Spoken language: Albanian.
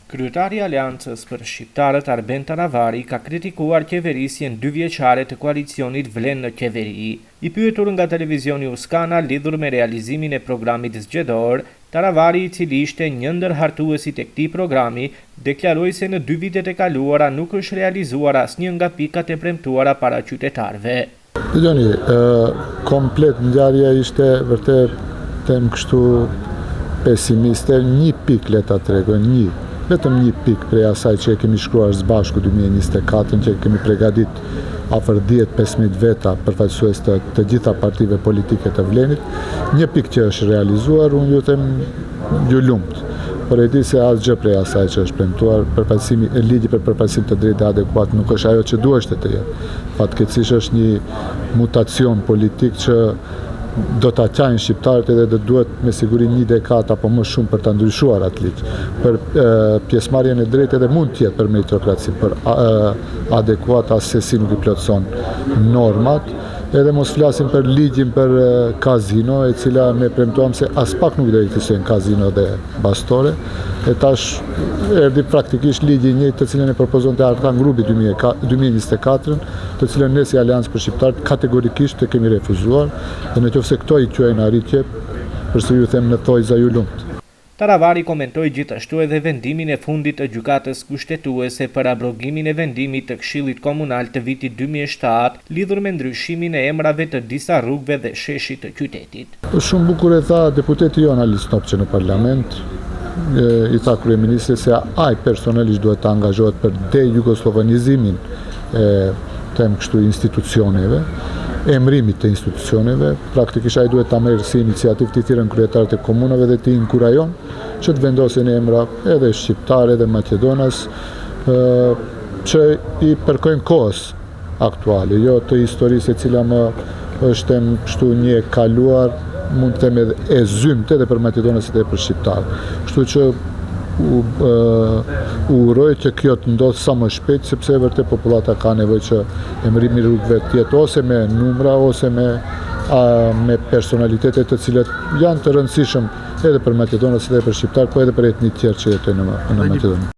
Kryetari i Aleancës për Shqiptarët Arben Taravari ka kritikuar qeverisjen 2 vjeçare të koalicionit Vlen në qeveri. I pyetur nga televizioni Uskana lidhur me realizimin e programit zgjedhor, Taravari, i cili ishte një ndër hartuesit e këtij programi, deklaroi se në 2 vitet e kaluara nuk është realizuar asnjë nga pikat e premtuara para qytetarëve. Dëgjoni, komplet ngjarja ishte vërtet them kështu pesimiste, një pik le ta tregoj, vetëm një pik prej asaj që e kemi shkruar së bashku 2024, që kemi përgatit afër 10-15 veta përfaqësues të gjitha partive politike të Vlenit, një pik që është realizuar, unë ju them ju lumt. Por e di se asgjë prej asaj që është premtuar, përfaqësimi e ligji për përfaqësim të drejtë adekuat nuk është ajo që duhet të jetë. Fatkeqësisht është një mutacion politik që do ta qajnë shqiptarët edhe do duhet me siguri 1 dekadë apo më shumë për ta ndryshuar atë ligj. Për pjesëmarrjen e drejtë edhe mund të jetë për meritokraci, për adekuat asesi nuk i plotëson normat. Edhe mos flasim për ligjin për kazino, e cila ne premtuam se as pak nuk do të ekzistojnë kazino dhe bastore. E tash erdhi praktikisht ligji i njëjtë të cilën e propozonte Artan Grupi 2024, të cilën ne si Aleancë për Shqiptarët kategorikisht e kemi refuzuar, dhe nëse këto i quajnë arritje, përse ju them në thojza ju lumt. Taravari komentoi gjithashtu edhe vendimin e fundit të gjykatës kushtetuese për abrogimin e vendimit të Këshillit Komunal të vitit 2007 lidhur me ndryshimin e emrave të disa rrugëve dhe sheshit të qytetit. Shumë bukur e tha deputeti jon Alis Topçe në parlament, i tha kryeministrit se ai personalisht duhet të angazhohet për dejugosllavanizimin e them kështu institucioneve, emrimit të institucioneve, praktikisht ai duhet ta merrë si iniciativë të thirrën kryetarët e komunave dhe të inkurajon që të vendosin emra edhe shqiptar edhe Maqedonas që i përkojnë kohës aktuale, jo të historisë e cila më është kështu një e kaluar, mund të them edhe e zymt edhe për Maqedonasit edhe për shqiptarë. Kështu që uroj që kjo të ndodhë sa më shpejt, sepse vërtet popullata ka nevojë që emrimi i rrugëve të jetë ose me numra ose me personalitete të cilët janë të rëndësishëm edhe për Maqedonasit edhe për shqiptar, po edhe për etnitë tjerë që jetojnë në Maqedoni.